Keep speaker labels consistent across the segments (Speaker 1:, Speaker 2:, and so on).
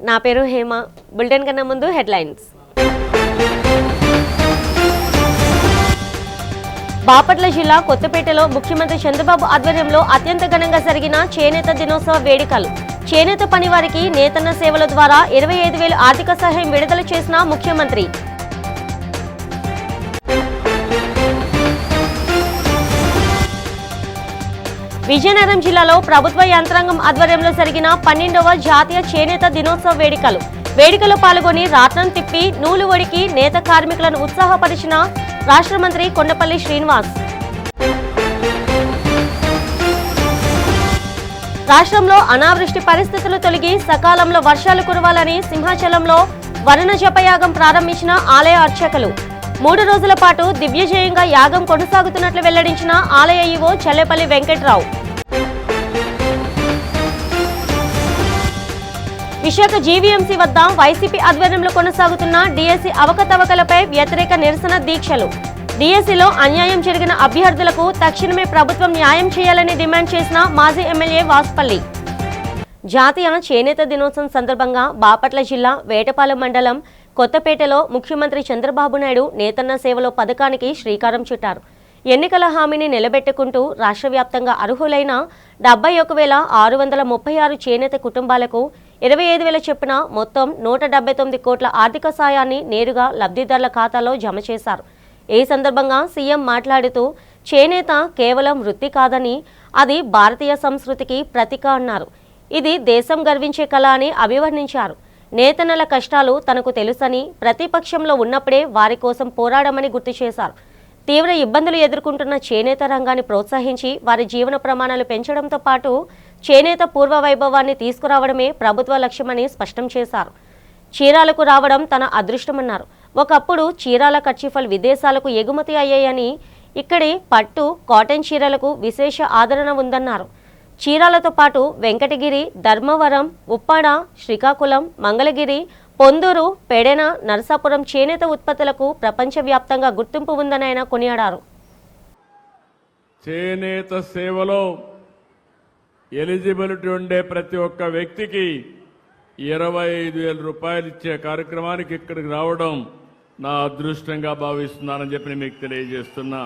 Speaker 1: నా పేరు హేమ. బులెటిన్ కన్నా ముందు హెడ్లైన్స్. బాపట్ల జిల్లా కొత్తపేటలో ముఖ్యమంత్రి చంద్రబాబు ఆధ్వర్యంలో అత్యంత ఘనంగా జరిగిన చేనేత దినోత్సవ వేడుకలు. చేనేత పని వారికి నేతన్న సేవల ద్వారా 25,000 ఆర్థిక సహాయం విడుదల చేసిన ముఖ్యమంత్రి. విజయనగరం జిల్లాలో ప్రభుత్వ యంత్రాంగం ఆధ్వర్యంలో జరిగిన 12వ జాతీయ చేనేత దినోత్సవ వేడుకలో పాల్గొని రాట్నం తిప్పి నూలు వడికి నేత కార్మికులను ఉత్సాహపరిచిన రాష్ట్ర మంత్రి కొండపల్లి శ్రీనివాస్. రాష్ట్రంలో అనావృష్టి పరిస్థితులు తొలగి సకాలంలో వర్షాలు కురవాలని సింహాచలంలో వరుణ జపయాగం ప్రారంభించిన ఆలయ అర్చకులు. 3 రోజుల పాటు దివ్యజయంగా యాగం కొనసాగుతున్నట్లు వెల్లడించిన ఆలయ ఈవో చల్లేపల్లి వెంకట్రావు. విశాఖ జీవీఎంసీ వద్ద వైసీపీ ఆధ్వర్యంలో కొనసాగుతున్న డీఎస్సీ అవకతవకలపై వ్యతిరేక నిరసన దీక్షలు. డీఎస్సీలో అన్యాయం జరిగిన అభ్యర్థులకు తక్షణమే ప్రభుత్వం న్యాయం చేయాలని డిమాండ్ చేసిన మాజీ ఎమ్మెల్యే వాసుపల్లి. జాతీయ చేనేత దినోత్సవం సందర్భంగా బాపట్ల జిల్లా వేటపాలెం మండలం కొత్తపేటలో ముఖ్యమంత్రి చంద్రబాబు నాయుడు నేతన్న సేవలో పథకానికి శ్రీకారం చుట్టారు. ఎన్నికల హామీని నిలబెట్టుకుంటూ రాష్ట్ర వ్యాప్తంగా అర్హులైన 71,636 చేనేత కుటుంబాలకు 25,000 చొప్పున మొత్తం 179 కోట్ల ఆర్థిక సాయాన్ని నేరుగా లబ్ధిదారుల ఖాతాలో జమ చేశారు. ఈ సందర్భంగా సీఎం మాట్లాడుతూ చేనేత కేవలం వృత్తి కాదని అది భారతీయ సంస్కృతికి ప్రతీక అన్నారు. ఇది దేశం గర్వించే కళ అని అభివర్ణించారు. నేతన్నల కష్టాలు తనకు తెలుసని ప్రతిపక్షంలో ఉన్నప్పుడే వారి కోసం పోరాడమని గుర్తు చేశారు. తీవ్ర ఇబ్బందులు ఎదుర్కొంటున్న చేనేత రంగాన్ని ప్రోత్సహించి వారి జీవన ప్రమాణాలు పెంచడంతో పాటు చేనేత పూర్వ వైభవాన్ని తీసుకురావడమే ప్రభుత్వ లక్ష్యమని స్పష్టం చేశారు. చీరాలకు రావడం తన అదృష్టమన్నారు. ఒకప్పుడు చీరాల కర్చీఫల్ విదేశాలకు ఎగుమతి అయ్యాయని ఇక్కడి పట్టు కాటన్ చీరలకు విశేష ఆదరణ ఉందన్నారు. చీరాలతో పాటు వెంకటగిరి, ధర్మవరం, ఉప్పాడ, శ్రీకాకుళం, మంగళగిరి, పొందూరు, పెడెన, నరసాపురం చేనేత ఉత్పత్తులకు ప్రపంచవ్యాప్తంగా గుర్తింపు ఉందని ఆయన కొనియాడారు.
Speaker 2: చేనేత సేవలో ఎలిజిబిలిటీ ఉండే ప్రతి ఒక్క వ్యక్తికి 25,000 రూపాయలు ఇచ్చే కార్యక్రమానికి ఇక్కడికి రావడం నా అదృష్టంగా భావిస్తున్నానని చెప్పి మీకు తెలియజేస్తున్నా.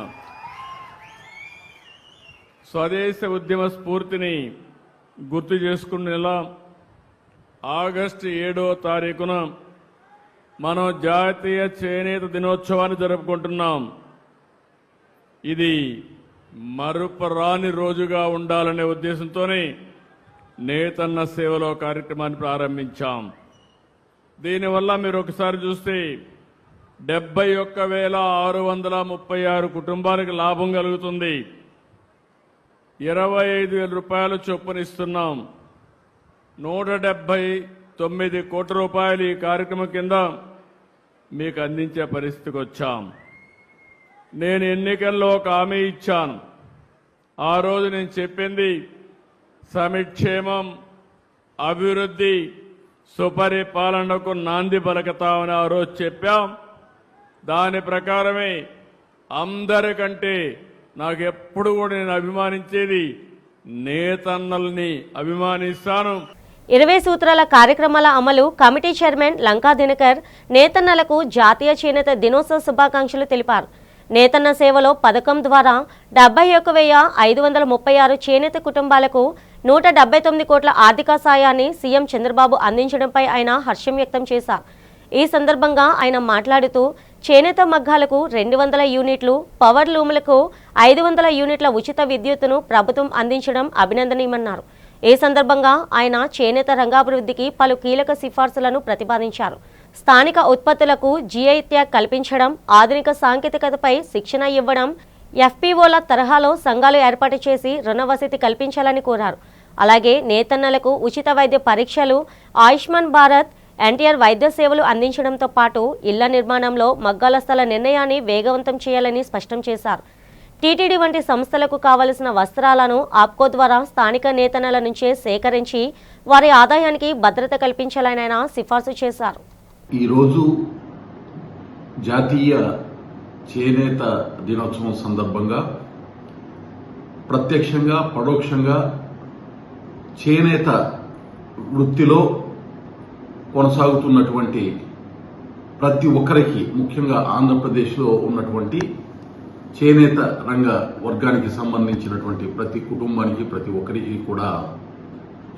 Speaker 2: స్వదేశ ఉద్యమ స్ఫూర్తిని గుర్తు చేసుకునేలా ఆగస్టు 7వ తారీఖున మనం జాతీయ చేనేత దినోత్సవాన్ని జరుపుకుంటున్నాం. ఇది మరుపురాని రోజుగా ఉండాలనే ఉద్దేశంతోనే నేతన్న సేవలో కార్యక్రమాన్ని ప్రారంభించాం. దీనివల్ల మీరు ఒకసారి చూస్తే 71,636 కుటుంబాలకు లాభం కలుగుతుంది. 25,000 రూపాయలు చొప్పునిస్తున్నాం. 179 కోట్ల రూపాయలు ఈ కార్యక్రమం కింద మీకు అందించే పరిస్థితికి వచ్చాం. నేను ఎన్నికల్లో ఒక హామీ ఇచ్చాను. ఆ రోజు నేను చెప్పింది సమిక్షేమం, అభివృద్ధి, సుపరిపాలనకు నాంది పలుకుతామని ఆ రోజు చెప్పాం. దాని ప్రకారమే అందరికంటే నాకు ఎప్పుడు కూడా నేను అభిమానించేది నేతన్నల్ని అభిమానిస్తాను.
Speaker 1: 20 సూత్రాల కార్యక్రమాల అమలు కమిటీ చైర్మన్ లంకా దినకర్ నేతన్నలకు జాతీయ చేనేత దినోత్సవ శుభాకాంక్షలు తెలిపారు. నేతన్న సేవలో పథకం ద్వారా 71,536 చేనేత కుటుంబాలకు 179 కోట్ల ఆర్థిక సాయాన్ని సీఎం చంద్రబాబు అందించడంపై ఆయన హర్షం వ్యక్తం చేశారు. ఈ సందర్భంగా ఆయన మాట్లాడుతూ చేనేత మగ్గాలకు 200 యూనిట్లు, పవర్ లూములకు 500 యూనిట్ల ఉచిత విద్యుత్తును ప్రభుత్వం అందించడం అభినందనీయమన్నారు. ఈ సందర్భంగా ఆయన చేనేత రంగాభివృద్ధికి పలు కీలక సిఫార్సులను ప్రతిపాదించారు. స్థానిక ఉత్పత్తులకు జీఐ ట్యాగ్ కల్పించడం, ఆధునిక సాంకేతికతపై శిక్షణ ఇవ్వడం, ఎఫ్పీఓల తరహాలో సంఘాలు ఏర్పాటు చేసి రుణ వసతి కల్పించాలని కోరారు. అలాగే నేతన్నలకు ఉచిత వైద్య పరీక్షలు, ఆయుష్మాన్ భారత్, ఎన్టీఆర్ వైద్య సేవలు అందించడంతో పాటు ఇళ్ల నిర్మాణంలో మగ్గాల స్థల నిర్ణయాన్ని వేగవంతం చేయాలని స్పష్టం చేశారు. టీటీడీ వంటి సంస్థలకు కావలసిన వస్త్రాలను ఆప్కో ద్వారా స్థానిక నేతన్నల నుంచే సేకరించి వారి ఆదాయానికి భద్రత కల్పించాలని ఆయన సిఫార్సు చేశారు.
Speaker 3: ఈరోజు జాతీయ చేనేత దినోత్సవం సందర్భంగా ప్రత్యక్షంగా పరోక్షంగా చేనేత వృత్తిలో కొనసాగుతున్నటువంటి ప్రతి ఒక్కరికి, ముఖ్యంగా ఆంధ్రప్రదేశ్లో ఉన్నటువంటి చేనేత రంగ వర్గానికి సంబంధించినటువంటి ప్రతి కుటుంబానికి, ప్రతి ఒక్కరికి కూడా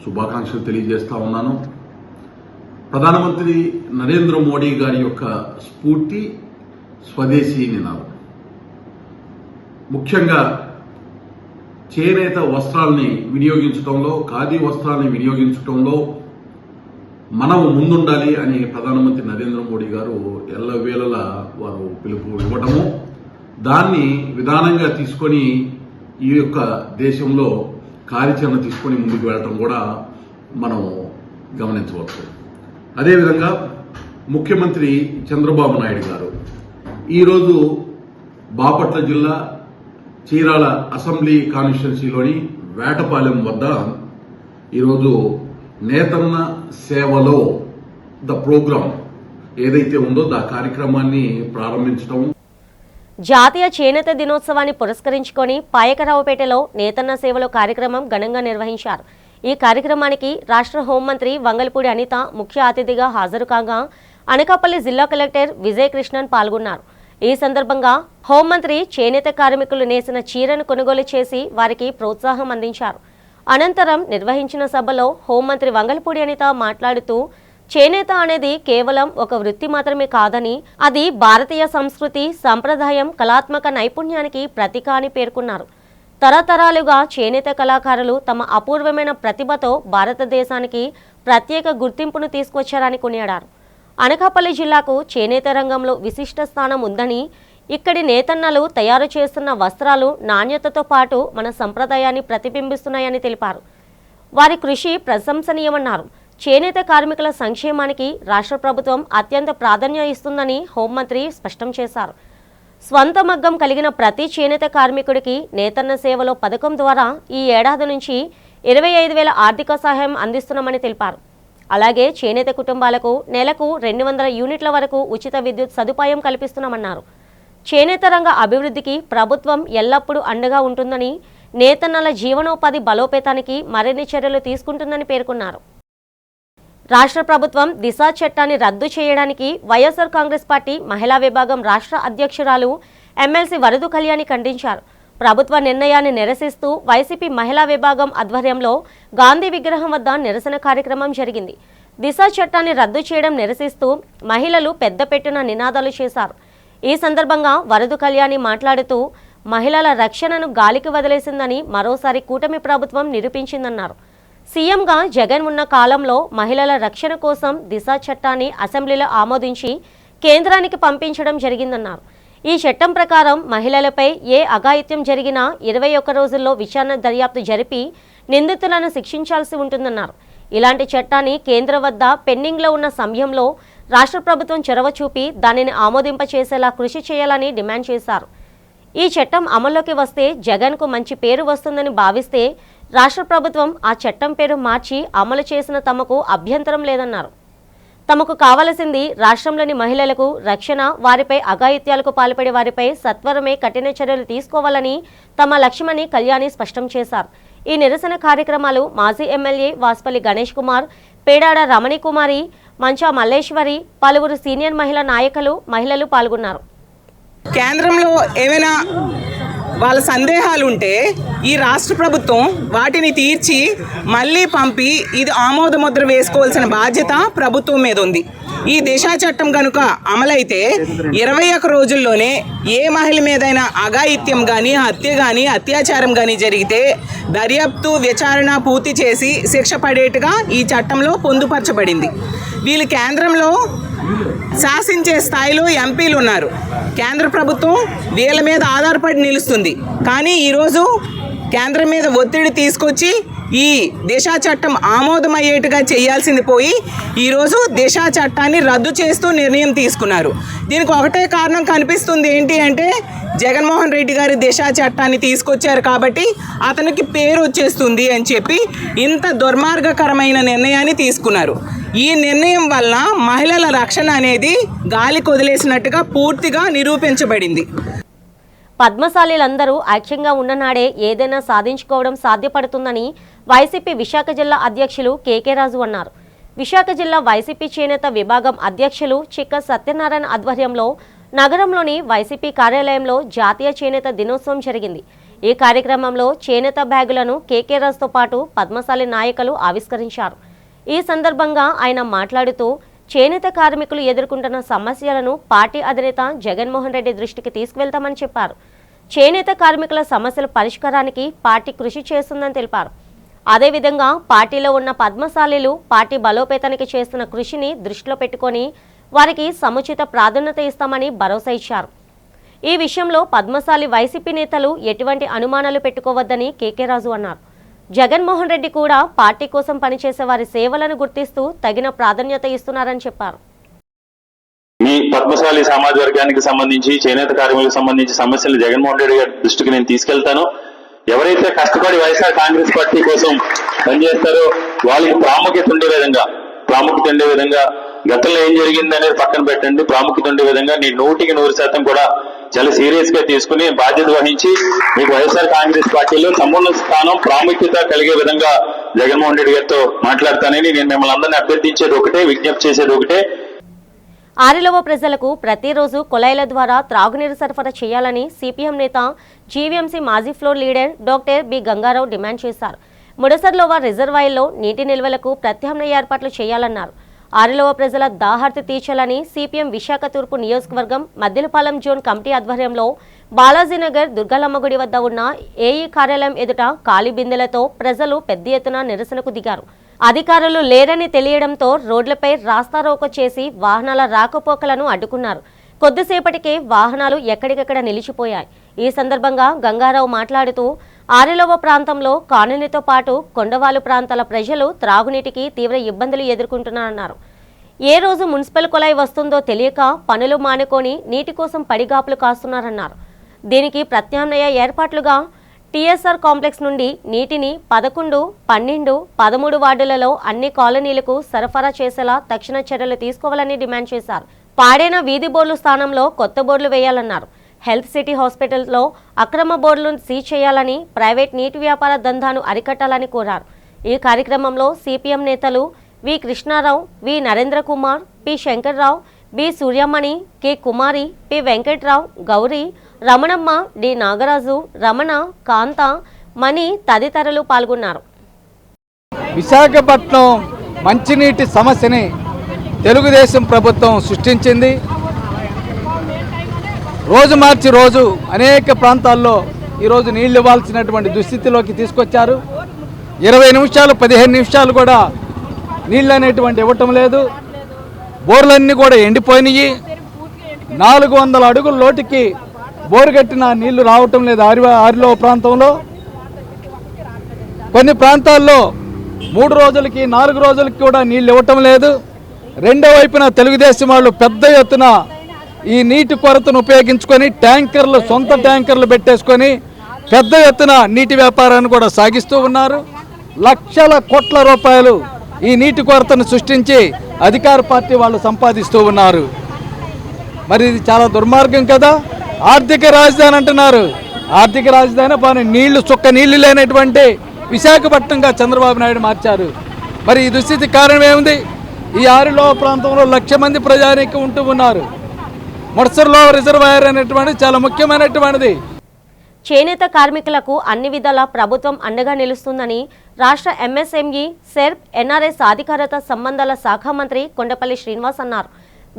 Speaker 3: శుభాకాంక్షలు తెలియజేస్తా ఉన్నాను. ప్రధానమంత్రి నరేంద్ర మోడీ గారి యొక్క స్ఫూర్తి స్వదేశీ నినాదం. ముఖ్యంగా చేనేత వస్త్రాలని వినియోగించడంలో, ఖాదీ వస్త్రాలని వినియోగించడంలో మనం ముందుండాలి అని ప్రధానమంత్రి నరేంద్ర మోడీ గారు ఎల్లవేళలా వారు పిలుపు ఇవ్వడము, దాన్ని విధానంగా తీసుకొని ఈ యొక్క దేశంలో కార్యాచరణ తీసుకొని ముందుకు వెళ్ళటం కూడా మనం గమనించవచ్చు. అదేవిధంగా ముఖ్యమంత్రి చంద్రబాబు నాయుడు గారు ఈరోజు బాపట్ల జిల్లా చీరాల అసెంబ్లీ కాన్స్టిట్యున్సీలోని వేటపాలెం వద్ద ఈరోజు నేతన్న సేవలో ద ప్రోగ్రాం ఏదైతే ఉందో ఆ కార్యక్రమాన్ని ప్రారంభించడం.
Speaker 1: జాతీయ చేనేత దినోత్సవాన్ని పురస్కరించుకొని పాయకరావుపేటలో నేతన్న సేవలో కార్యక్రమం ఘనంగా నిర్వహించారు. ఈ కార్యక్రమానికి రాష్ట్ర హోంమంత్రి వంగల్పూడి అనిత ముఖ్య అతిథిగా హాజరు కాగా అనకాపల్లి జిల్లా కలెక్టర్ విజయ్ కృష్ణన్ పాల్గొన్నారు. ఈ సందర్భంగా హోంమంత్రి చేనేత కార్మికులు నేసిన చీరను కొనుగోలు చేసి వారికి ప్రోత్సాహం అందించారు. అనంతరం నిర్వహించిన సభలో హోంమంత్రి వంగల్పూడి అనిత మాట్లాడుతూ చేనేత అనేది కేవలం ఒక వృత్తి మాత్రమే కాదని, అది భారతీయ సంస్కృతి, సంప్రదాయం, కళాత్మక నైపుణ్యానికి ప్రతీక అని పేర్కొన్నారు. తరతరాలుగా చేనేత కళాకారులు తమ అపూర్వమైన ప్రతిభతో భారతదేశానికి ప్రత్యేక గుర్తింపును తీసుకొచ్చారని కొనియాడారు. అనకాపల్లి జిల్లాకు చేనేత రంగంలో విశిష్ట స్థానం ఉందని, ఇక్కడి నేతన్నలు తయారు చేస్తున్న వస్త్రాలు నాణ్యతతో పాటు మన సంప్రదాయాన్ని ప్రతిబింబిస్తున్నాయని తెలిపారు. వారి కృషి ప్రశంసనీయమన్నారు. చేనేత కార్మికుల సంక్షేమానికి రాష్ట్ర ప్రభుత్వం అత్యంత ప్రాధాన్యం ఇస్తుందని హోంమంత్రి స్పష్టం చేశారు. స్వంత మగ్గం కలిగిన ప్రతి చేనేత కార్మికుడికి నేతన్న సేవలో పథకం ద్వారా ఈ ఏడాది నుంచి 25,000 ఆర్థిక సహాయం అందిస్తున్నామని తెలిపారు. అలాగే చేనేత కుటుంబాలకు నెలకు 200 యూనిట్ల వరకు ఉచిత విద్యుత్ సదుపాయం కల్పిస్తున్నామన్నారు. చేనేత రంగ అభివృద్ధికి ప్రభుత్వం ఎల్లప్పుడూ అండగా ఉంటుందని, నేతన్నల జీవనోపాధి బలోపేతానికి మరిన్ని చర్యలు తీసుకుంటుందని పేర్కొన్నారు. రాష్ట్ర ప్రభుత్వం దిశ చట్టాన్ని రద్దు చేయడానికి వైఎస్ఆర్ కాంగ్రెస్ పార్టీ మహిళా విభాగం రాష్ట్ర అధ్యక్షురాలు ఎమ్మెల్సీ వరదు కళ్యాణి ఖండించారు. ప్రభుత్వ నిర్ణయాన్ని నిరసిస్తూ వైసీపీ మహిళా విభాగం ఆధ్వర్యంలో గాంధీ విగ్రహం వద్ద నిరసన కార్యక్రమం జరిగింది. దిశ చట్టాన్ని రద్దు చేయడం నిరసిస్తూ మహిళలు పెద్దపెట్టున నినాదాలు చేశారు. ఈ సందర్భంగా వరదు కళ్యాణి మాట్లాడుతూ మహిళల రక్షణను గాలికి వదిలేసిందని మరోసారి కూటమి ప్రభుత్వం నిరూపించిందన్నారు. సీఎంగా జగన్ ఉన్న కాలంలో మహిళల రక్షణ కోసం దిశ చట్టాన్ని అసెంబ్లీలో ఆమోదించి కేంద్రానికి పంపించడం జరిగిందన్నారు. ఈ చట్టం ప్రకారం మహిళలపై ఏ అఘాయిత్యం జరిగినా 21 రోజుల్లో విచారణ దర్యాప్తు జరిపి నిందితులను శిక్షించాల్సి ఉంటుందన్నారు. ఇలాంటి చట్టాన్ని కేంద్రం వద్ద పెండింగ్లో ఉన్న సమయంలో రాష్ట్ర ప్రభుత్వం చొరవ చూపి దానిని ఆమోదింపచేసేలా కృషి చేయాలని డిమాండ్ చేశారు. ఈ చట్టం అమల్లోకి వస్తే జగన్కు మంచి పేరు వస్తుందని భావిస్తే రాష్ట్ర ప్రభుత్వం ఆ చట్టం పేరు మార్చి అమలు చేసిన తమకు అభ్యంతరం లేదన్నారు. తమకు కావలసింది రాష్ట్రంలోని మహిళలకు రక్షణ, వారిపై అఘాయిత్యాలకు పాల్పడే వారిపై సత్వరమే కఠిన చర్యలు తీసుకోవాలని తమ లక్ష్యమని కళ్యాణి స్పష్టం చేశారు. ఈ నిరసన కార్యక్రమాలు మాజీ ఎమ్మెల్యే వాస్పల్లి గణేష్ కుమార్, పేడాడ రమణి కుమారి, మంచా మల్లేశ్వరి, పలువురు సీనియర్ మహిళా నాయకులు, మహిళలు పాల్గొన్నారు.
Speaker 4: కేంద్రంలో ఏమైనా వాళ్ళ సందేహాలు ఉంటే ఈ రాష్ట్ర ప్రభుత్వం వాటిని తీర్చి మళ్ళీ పంపి ఇది ఆమోద ముద్ర వేసుకోవాల్సిన బాధ్యత ప్రభుత్వం మీద ఉంది. ఈ దిశా చట్టం కనుక అమలైతే 21 రోజుల్లోనే ఏ మహిళ మీదైనా అఘాయిత్యం కానీ, హత్య కానీ, అత్యాచారం కానీ జరిగితే దర్యాప్తు, విచారణ పూర్తి చేసి శిక్ష పడేట్టుగా ఈ చట్టంలో పొందుపరచబడింది. వీళ్ళు కేంద్రంలో శాసించే స్థాయిలో ఎంపీలు ఉన్నారు. కేంద్ర ప్రభుత్వం వీళ్ళ మీద ఆధారపడి నిలుస్తుంది. కానీ ఈరోజు కేంద్రం మీద ఒత్తిడి తీసుకొచ్చి ఈ దిశా చట్టం ఆమోదమయ్యేట్టుగా చేయాల్సింది పోయి ఈరోజు దిశా చట్టాన్ని రద్దు చేస్తూ నిర్ణయం తీసుకున్నారు. దీనికి ఒకటే కారణం కనిపిస్తుంది, ఏంటి అంటే జగన్మోహన్ రెడ్డి గారి దిశా చట్టాన్ని తీసుకొచ్చారు కాబట్టి అతనికి పేరు వచ్చేస్తుంది అని చెప్పి ఇంత దుర్మార్గకరమైన నిర్ణయాన్ని తీసుకున్నారు. ఈ నిర్ణయం వల్ల మహిళల రక్షణ అనేది గాలికి వదిలేసినట్టుగా పూర్తిగా నిరూపించబడింది.
Speaker 1: పద్మశాలీలందరూ ఐక్యంగా ఉన్ననాడే ఏదైనా సాధించుకోవడం సాధ్యపడుతుందని వైసీపీ విశాఖ జిల్లా అధ్యక్షులు కేకే రాజు అన్నారు. విశాఖ జిల్లా వైసీపీ చేనేత విభాగం అధ్యక్షులు చిక్క సత్యనారాయణ ఆధ్వర్యంలో నగరంలోని వైసీపీ కార్యాలయంలో జాతీయ చేనేత దినోత్సవం జరిగింది. ఈ కార్యక్రమంలో చేనేత బ్యాగులను కేకే రాజుతో పాటు పద్మశాలి నాయకులు ఆవిష్కరించారు. ఈ సందర్భంగా ఆయన మాట్లాడుతూ చేనేత కార్మికులు ఎదుర్కొంటున్న సమస్యలను పార్టీ అధినేత జగన్మోహన్ రెడ్డి దృష్టికి తీసుకువెళ్తామని చెప్పారు. చేనేత కార్మికుల సమస్యల పరిష్కారానికి పార్టీ కృషి చేస్తుందని తెలిపారు. అదేవిధంగా పార్టీలో ఉన్న పద్మశాలీలు పార్టీ బలోపేతానికి చేస్తున్న కృషిని దృష్టిలో పెట్టుకొని వారికి సముచిత ప్రాధాన్యత ఇస్తామని భరోసా ఇచ్చారు. ఈ విషయంలో పద్మశాలి వైసీపీ నేతలు ఎటువంటి అనుమానాలు పెట్టుకోవద్దని కేకే రాజు అన్నారు. జగన్మోహన్ రెడ్డి కూడా పార్టీ కోసం పనిచేసే వారి సేవలను గుర్తిస్తూ తగిన ప్రాధాన్యత ఇస్తున్నారని చెప్పారు.
Speaker 5: మీ పద్మశాలి సమాజ వర్గానికి సంబంధించి చేనేత కార్మికులకు సంబంధించి సమస్యలు జగన్మోహన్ రెడ్డి గారి దృష్టికి నేను తీసుకెళ్తాను. ఎవరైతే కష్టపడి వైఎస్ఆర్ కాంగ్రెస్ పార్టీ కోసం పనిచేస్తారో వాళ్ళకి ప్రాముఖ్యత ఉండే విధంగా గతంలో ఏం జరిగింది అనేది పక్కన పెట్టండి. ప్రాముఖ్యత ఉండే విధంగా నీ 100% కూడా చాలా సీరియస్ గా తీసుకుని బాధ్యత వహించి మీకు వైఎస్ఆర్ కాంగ్రెస్ పార్టీలో సమున్నత స్థానం ప్రాముఖ్యత కలిగే విధంగా జగన్మోహన్ రెడ్డి గారితో మాట్లాడతానని నేను మిమ్మల్ని అందరినీ అభ్యర్థించేది ఒకటే, విజ్ఞప్తి చేసేది ఒకటే.
Speaker 1: ఆరిలోవ ప్రజలకు ప్రతిరోజు కుళాయిల ద్వారా త్రాగునీరు సరఫరా చేయాలని సిపిఎం నేత జీవీఎంసీ మాజీ floor leader doctor B Gangarao demand చేశారు. ముడసర్లోవ రిజర్వాయర్లో నీటి నిల్వలకు ప్రత్యామ్నాయ ఏర్పాట్లు చేయాలన్నారు. ఆరిలోవ ప్రజల దాహార్తి తీర్చాలని సిపిఎం విశాఖ తూర్పు నియోజకవర్గం మద్దిలపాలెం జోన్ కమిటీ ఆధ్వర్యంలో బాలాజీనగర్ దుర్గాలమ్మగుడి వద్ద ఉన్న ఏఈ కార్యాలయం ఎదుట ఖాళీ బిందెలతో ప్రజలు పెద్ద ఎత్తున నిరసనకు దిగారు. అధికారులు లేరని తెలియడంతో రోడ్లపై రాస్తారోకో చేసి వాహనాల రాకపోకలను అడ్డుకున్నారు. కొద్దిసేపటికే వాహనాలు ఎక్కడికక్కడ నిలిచిపోయాయి. ఈ సందర్భంగా గంగారావు మాట్లాడుతూ ఆరిలోవ ప్రాంతంలో కాలనీతో పాటు కొండవాలు ప్రాంతాల ప్రజలు త్రాగునీటికి తీవ్ర ఇబ్బందులు ఎదుర్కొంటున్నారన్నారు. ఏ రోజు మున్సిపల్ కుళాయి వస్తుందో తెలియక పనులు మానుకొని నీటి కోసం పడిగాపులు కాస్తున్నారన్నారు. దీనికి ప్రత్యామ్నాయ ఏర్పాట్లుగా టీఎస్ఆర్ కాంప్లెక్స్ నుండి నీటిని 11, 12, 13 వార్డులలో అన్ని కాలనీలకు సరఫరా చేసేలా తక్షణ చర్యలు తీసుకోవాలని డిమాండ్ చేశారు. పాడైన వీధి బోర్డుల స్థానంలో కొత్త బోర్డులు వేయాలన్నారు. హెల్త్ సిటీ హాస్పిటల్లో అక్రమ బోర్డులను సీజ్ చేయాలని, ప్రైవేట్ నీటి వ్యాపార దందాను అరికట్టాలని కోరారు. ఈ కార్యక్రమంలో సిపిఎం నేతలు V Krishna Rao, V Narendra Kumar, P Shankar Rao, B Suryamani, K Kumari, P Venkat Rao, Gowri, Ramanamma, D Nagaraju, Ramana, Kanta, Mani తదితరులు పాల్గొన్నారు.
Speaker 6: విశాఖపట్నం మంచినీటి సమస్యని తెలుగుదేశం ప్రభుత్వం సృష్టించింది. రోజు మార్చి రోజు అనేక ప్రాంతాల్లో ఈరోజు నీళ్లు ఇవ్వాల్సినటువంటి దుస్థితిలోకి తీసుకొచ్చారు. 20 నిమిషాలు 15 నిమిషాలు కూడా నీళ్ళు అనేటువంటి ఇవ్వటం లేదు. బోర్లన్నీ కూడా ఎండిపోయినాయి. 400 అడుగుల లోటుకి బోరు కట్టిన నీళ్లు రావటం లేదు. ఆరిలో ప్రాంతంలో కొన్ని ప్రాంతాల్లో 3 రోజులకి 4 రోజులకి కూడా నీళ్ళు ఇవ్వటం లేదు. రెండో వైపున తెలుగుదేశం వాళ్ళు పెద్ద ఎత్తున ఈ నీటి కొరతను ఉపయోగించుకొని సొంత ట్యాంకర్లు పెట్టేసుకొని పెద్ద ఎత్తున నీటి వ్యాపారాన్ని కూడా సాగిస్తూ ఉన్నారు. లక్షల కోట్ల రూపాయలు ఈ నీటి కొరతను సృష్టించి అధికార పార్టీ వాళ్ళు సంపాదిస్తూ ఉన్నారు. మరి ఇది చాలా దుర్మార్గం కదా. ఆర్థిక రాజధాని అంటున్నారు. ఆర్థిక రాజధాని పని చుక్క నీళ్లు లేనటువంటి విశాఖపట్నంగా చంద్రబాబు నాయుడు మార్చారు. మరి ఈ దుస్థితి కారణం ఏముంది? ఈ ఆరిలో ప్రాంతంలో 1,00,000 మంది ప్రజానికి ఉంటూ ఉన్నారు. ముడసర్లో రిజర్వాయర్ అనేటువంటి చాలా ముఖ్యమైనటువంటిది.
Speaker 1: చేనేత కార్మికులకు అన్ని విధాల ప్రభుత్వం అండగా నిలుస్తుందని రాష్ట్ర ఎంఎస్ఎంఈ, సెర్ప్, ఎన్ఆర్ఎస్ సాధికారత సంబంధాల శాఖ మంత్రి కొండపల్లి శ్రీనివాస్ అన్నారు.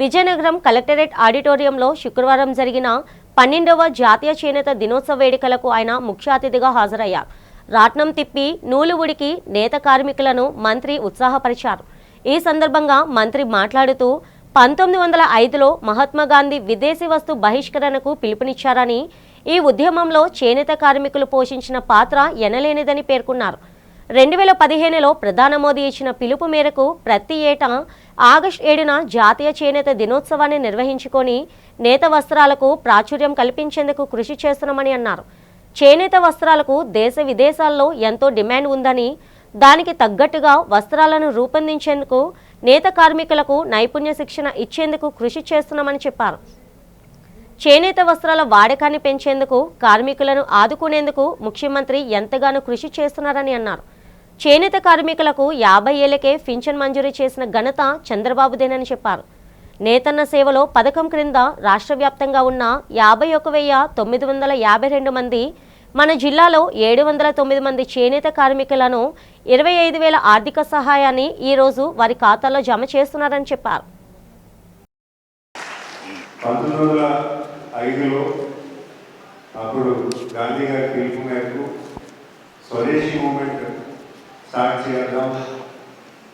Speaker 1: విజయనగరం కలెక్టరేట్ ఆడిటోరియంలో శుక్రవారం జరిగిన 12వ జాతీయ చేనేత దినోత్సవ వేడుకలకు ఆయన ముఖ్య అతిథిగా హాజరయ్యారు. రాట్నం తిప్పి నూలు ఉడికి నేత కార్మికులను మంత్రి ఉత్సాహపరిచారు. ఈ సందర్భంగా మంత్రి మాట్లాడుతూ 1905లో మహాత్మాగాంధీ విదేశీ వస్తు బహిష్కరణకు పిలుపునిచ్చారని, ఈ ఉద్యమంలో చేనేత కార్మికులు పోషించిన పాత్ర ఎనలేనిదని పేర్కొన్నారు. 2015లో ప్రధాని మోదీ ఇచ్చిన పిలుపు మేరకు ప్రతి ఏటా ఆగస్టు 7న జాతీయ చేనేత దినోత్సవాన్ని నిర్వహించుకొని నేత వస్త్రాలకు ప్రాచుర్యం కల్పించేందుకు కృషి చేస్తున్నామని అన్నారు. చేనేత వస్త్రాలకు దేశ విదేశాల్లో ఎంతో డిమాండ్ ఉందని, దానికి తగ్గట్టుగా వస్త్రాలను రూపొందించేందుకు నేత కార్మికులకు నైపుణ్య శిక్షణ ఇచ్చేందుకు కృషి చేస్తున్నామని చెప్పారు. చేనేత వస్త్రాల వాడకాన్ని పెంచేందుకు, కార్మికులను ఆదుకునేందుకు ముఖ్యమంత్రి ఎంతగానో కృషి చేస్తున్నారని అన్నారు. చేనేత కార్మికులకు 50 ఏళ్లకే పింఛన్ మంజూరు చేసిన ఘనత చంద్రబాబుదేనని చెప్పారు. నేతన్న సేవలో పథకం క్రింద రాష్ట్ర వ్యాప్తంగా ఉన్న 51,952 మంది, మన జిల్లాలో 709 మంది చేనేత కార్మికులను 25,000 ఆర్థిక సహాయాన్ని ఈరోజు వారి ఖాతాలో జమ చేస్తున్నారని చెప్పారు.
Speaker 7: 1905లో అప్పుడు గాంధీ గారి పిలుపు మేరకు స్వదేశీ మూమెంట్ స్టార్ట్ చేద్దాం,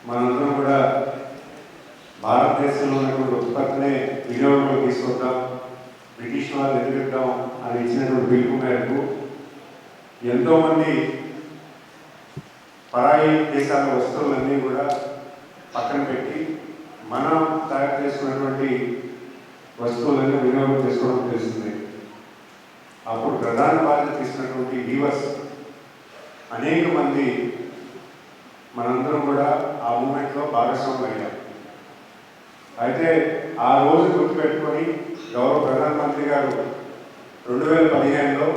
Speaker 7: మనందరం కూడా భారతదేశంలో ఉన్నటువంటి ఉత్పత్తినే వినియోగంలో తీసుకొద్దాం, బ్రిటిష్ వాళ్ళు ఎదురుద్దాం అని ఇచ్చినటువంటి పిలుపు మేరకు ఎంతోమంది పరాయి దేశాల వస్తువులన్నీ కూడా పక్కన పెట్టి మనం తయారు చేసుకున్నటువంటి వస్తువులన్నీ వినియోగం చేసుకోవడం తెలుస్తుంది. అప్పుడు ప్రధాన బాధ్యత తీసుకున్నటువంటి వీవర్స్ అనేక మంది మనందరం కూడా ఆ మూమెంట్లో భాగస్వాములు అయ్యాం. అయితే ఆ రోజు గుర్తుపెట్టుకొని గౌరవ ప్రధానమంత్రి గారు 2015లో